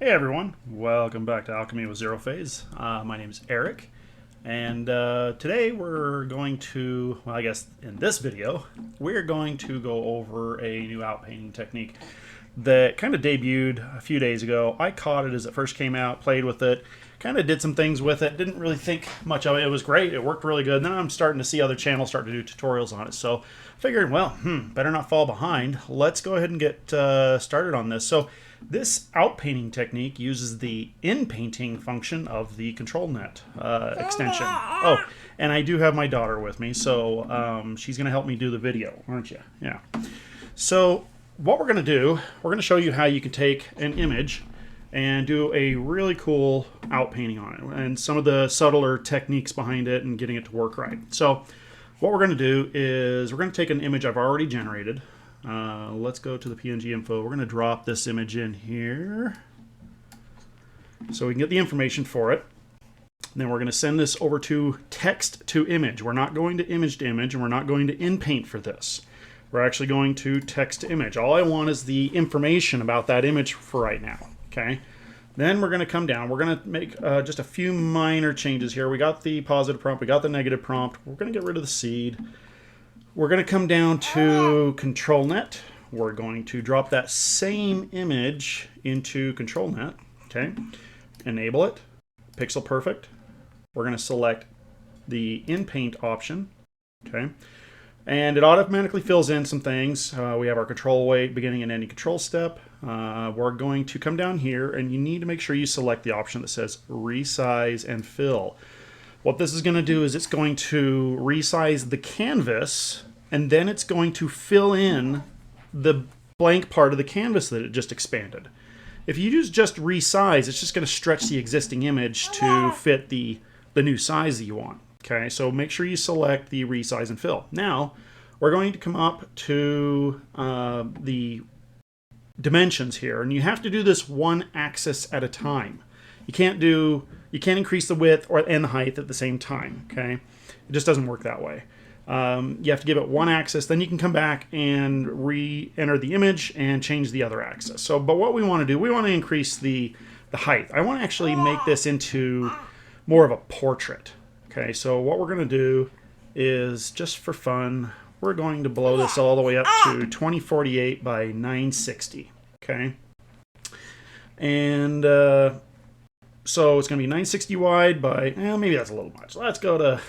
Hey everyone, welcome back to Alchemy with Zero Phase. My name is Eric, and today we're going to, well, I guess in this video, we're going to go over a new outpainting technique that kind of debuted a few days ago. I caught it as it first came out, played with it, kind of did some things with it, didn't really think much of it. It was great, it worked really good. And then I'm starting to see other channels start to do tutorials on it, so figured, well, better not fall behind. Let's go ahead and get started on this. So this outpainting technique uses the in-painting function of the control net extension. Oh, and I do have my daughter with me, so she's going to help me do the video, aren't you? Yeah. So what we're going to do, we're going to show you how you can take an image and do a really cool outpainting on it, and some of the subtler techniques behind it and getting it to work right. So what we're going to do is we're going to take an image I've already generated. Let's go to the PNG info. We're going to drop this image in here so we can get the information for it. And then we're going to send this over to text to image. We're not going to image, and we're not going to in-paint for this. We're actually going to text to image. All I want is the information about that image for right now. Okay. Then we're going to come down. We're going to make just a few minor changes here. We got the positive prompt. We got the negative prompt. We're going to get rid of the seed. We're going to come down to control net. We're going to drop that same image into control net. Okay. Enable it. Pixel perfect. We're going to select the in-paint option. Okay. And it automatically fills in some things. We have our control weight, beginning and ending control step. We're going to come down here, and you need to make sure you select the option that says resize and fill. What this is going to do is it's going to resize the canvas, and then it's going to fill in the blank part of the canvas that it just expanded. If you use just resize, it's just going to stretch the existing image to fit the new size that you want. Okay, so make sure you select the resize and fill. Now, we're going to come up to the dimensions here, and you have to do this one axis at a time. You can't increase the width and the height at the same time. Okay, it just doesn't work that way. You have to give it one axis, then you can come back and re-enter the image and change the other axis. So, but what we want to do, we want to increase the height. I want to actually make this into more of a portrait. Okay, so what we're going to do is, just for fun, we're going to blow this all the way up to 2048 by 960. Okay, and so it's going to be 960 wide by, maybe that's a little much. Let's go to,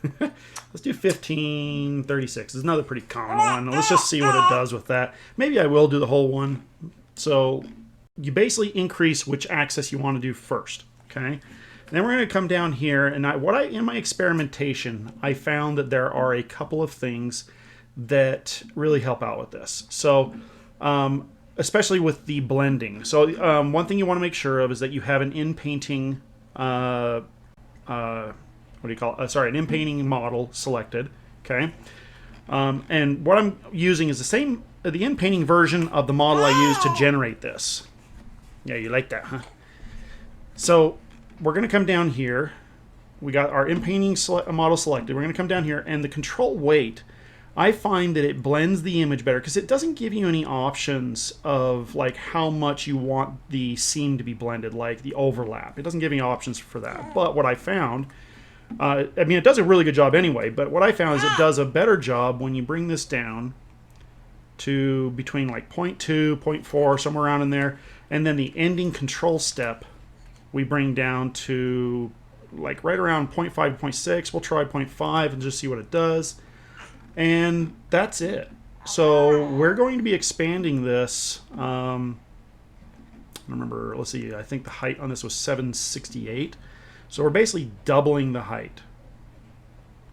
let's do 1536. It's another pretty common one. Let's just see what it does with that. Maybe I will do the whole one. So you basically increase which axis you want to do first. Okay. Then we're going to come down here, and in my experimentation, I found that there are a couple of things that really help out with this. So, especially with the blending. So, one thing you want to make sure of is that you have an in-painting, an in-painting model selected. Okay, and what I'm using is the in-painting version of the model I used to generate this. Yeah, you like that, huh? So we're going to come down here. We got our in-painting model selected. We're going to come down here, and the control weight, I find that it blends the image better because it doesn't give you any options of like how much you want the seam to be blended, like the overlap. It doesn't give any options for that. But what I found, it does a really good job anyway, but what I found is it does a better job when you bring this down to between like 0.2, 0.4, somewhere around in there, and then the ending control step we bring down to like right around 0.5, 0.6. We'll try 0.5 and just see what it does. And that's it. So we're going to be expanding this. Remember, let's see, I think the height on this was 768. So we're basically doubling the height.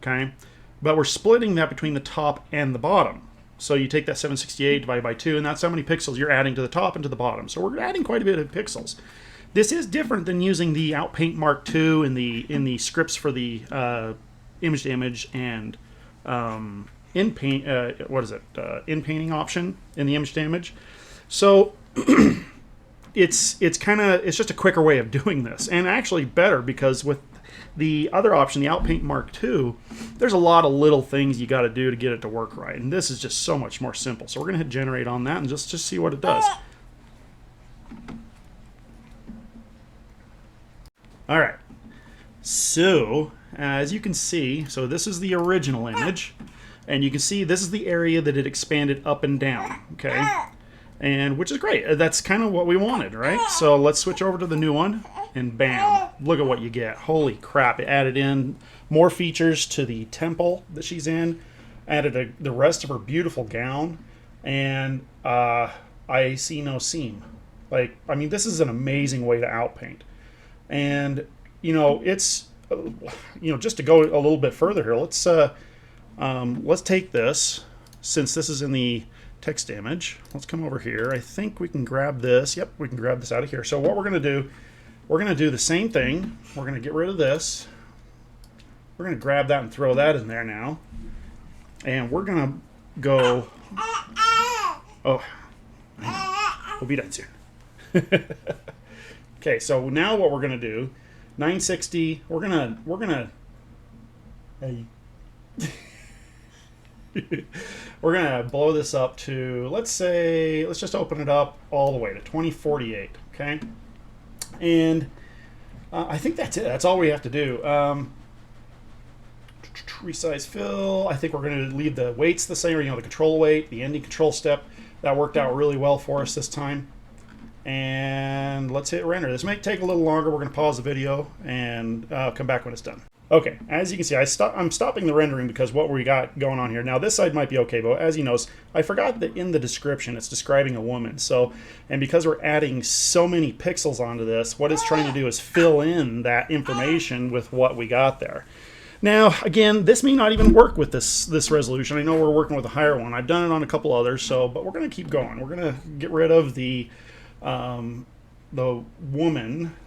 Okay? But we're splitting that between the top and the bottom. So you take that 768 divided by 2, and that's how many pixels you're adding to the top and to the bottom. So we're adding quite a bit of pixels. This is different than using the Outpaint Mark II in the scripts for the image to image and in-paint. In-painting option in the image to image. So it's just a quicker way of doing this, and actually better because with the other option, the Outpaint Mark II, there's a lot of little things you got to do to get it to work right, and this is just so much more simple. So we're gonna hit generate on that and just see what it does. All right. So, as you can see, so this is the original image. And you can see this is the area that it expanded up and down, okay? And which is great. That's kind of what we wanted, right? So let's switch over to the new one, and bam, look at what you get. Holy crap, it added in more features to the temple that she's in, added the rest of her beautiful gown, and I see no seam. Like, I mean, this is an amazing way to outpaint. And, you know, it's, you know, just to go a little bit further here, let's take this, since this is in the text image. Let's come over here. I think we can grab this. Yep, we can grab this out of here. So what we're going to do, we're going to do the same thing. We're going to get rid of this. We're going to grab that and throw that in there now. And we're going to go... Oh, we'll be done soon. Okay, so now what we're going to do, 960, we're going to... Hey. We're going to blow this up to, let's just open it up all the way to 2048, okay? And I think that's it. That's all we have to do. Resize fill. I think we're going to leave the weights the same, or, you know, the control weight, the ending control step. That worked out really well for us this time. And let's hit render. This may take a little longer. We're going to pause the video and come back when it's done. Okay, as you can see, I'm stopping the rendering because what we got going on here. Now, this side might be okay, but as you notice, I forgot that in the description it's describing a woman. So, and because we're adding so many pixels onto this, what it's trying to do is fill in that information with what we got there. Now, again, this may not even work with this resolution. I know we're working with a higher one. I've done it on a couple others, but we're going to keep going. We're going to get rid of the woman.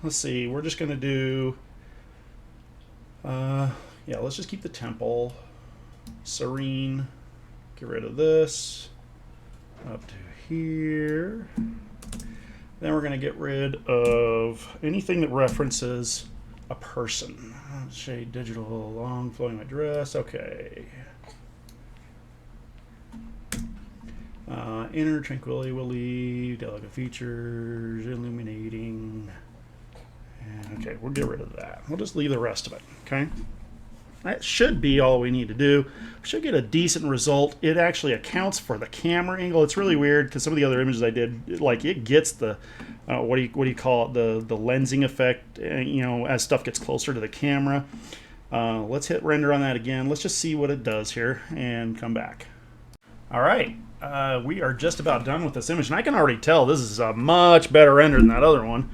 Let's see, we're just going to do... yeah, let's just keep the temple serene. Get rid of this up to here. Then we're going to get rid of anything that references a person. Shade digital, long flowing my dress. Okay. Inner tranquility will leave. Delicate features, illuminating. And okay, we'll get rid of that. We'll just leave the rest of it, okay? That should be all we need to do. We should get a decent result. It actually accounts for the camera angle. It's really weird because some of the other images I did, like, it gets the, what do you call it, the lensing effect, you know, as stuff gets closer to the camera. Let's hit render on that again. Let's just see what it does here and come back. All right, we are just about done with this image, and I can already tell this is a much better render than that other one.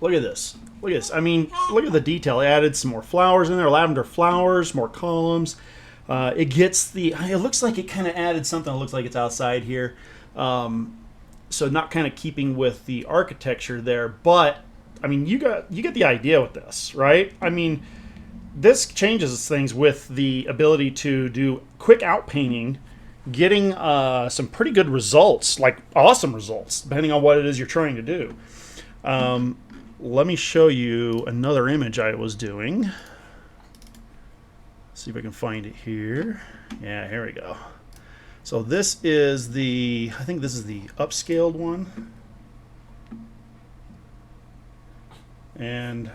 Look at this. Look at this. I mean, look at the detail. It added some more flowers in there, lavender flowers, more columns. It looks like it kind of added something that looks like it's outside here. So not kind of keeping with the architecture there, but I mean, you get the idea with this, right? I mean, this changes things with the ability to do quick outpainting, getting some pretty good results, like awesome results, depending on what it is you're trying to do. Let me show you another image I was doing. See if I can find it here. Yeah, here we go. So this is I think this is the upscaled one. And,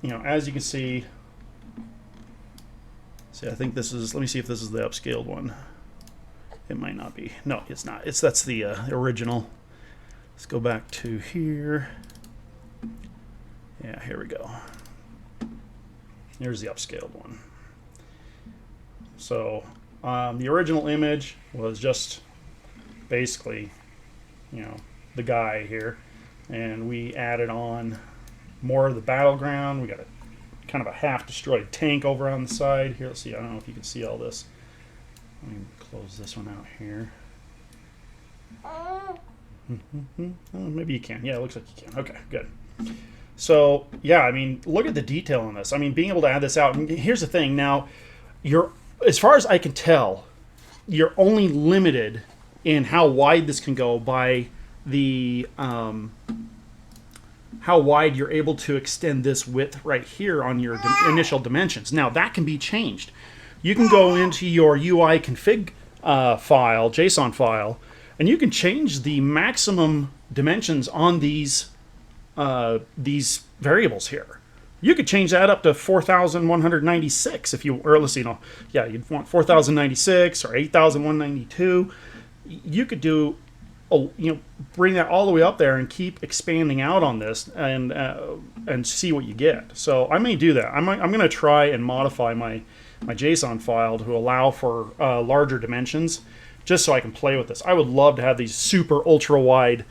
you know, as you can see, I think this is, let me see if this is the upscaled one. It might not be. No, it's not. That's the original. Let's go back to here. Yeah, here we go. Here's the upscaled one. So the original image was just basically, you know, the guy here, and we added on more of the battleground. We got a kind of a half-destroyed tank over on the side here. Let's see. I don't know if you can see all this. Let me close this one out here. Oh, maybe you can. Yeah, it looks like you can. Okay, good. So, yeah, I mean, look at the detail on this. I mean, being able to add this out. And here's the thing. Now, as far as I can tell, you're only limited in how wide this can go by the how wide you're able to extend this width right here on your initial dimensions. Now, that can be changed. You can go into your UI config file, JSON file, and you can change the maximum dimensions on these these variables here. You could change that up to 4,196 if you, or let's see, yeah, you'd want 4,096 or 8,192. You could do, bring that all the way up there and keep expanding out on this and see what you get. So I may do that. I'm going to try and modify my JSON file to allow for larger dimensions, just so I can play with this. I would love to have these super ultra wide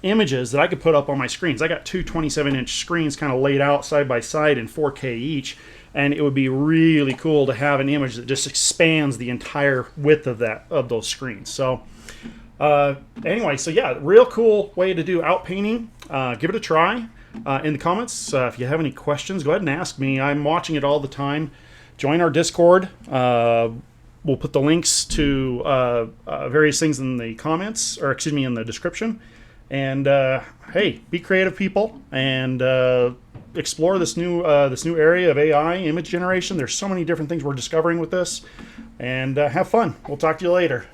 images that I could put up on my screens. I got two 27-inch screens kind of laid out side by side in 4K each, and it would be really cool to have an image that just expands the entire width of those screens. So anyway, so yeah, real cool way to do outpainting. Give it a try. In the comments, if you have any questions, go ahead and ask me. I'm watching it all the time. Join our Discord. We'll put the links to various things in the comments, or excuse me, in the description. And hey, be creative, people, and explore this new area of AI image generation. There's so many different things we're discovering with this, and have fun. We'll talk to you later.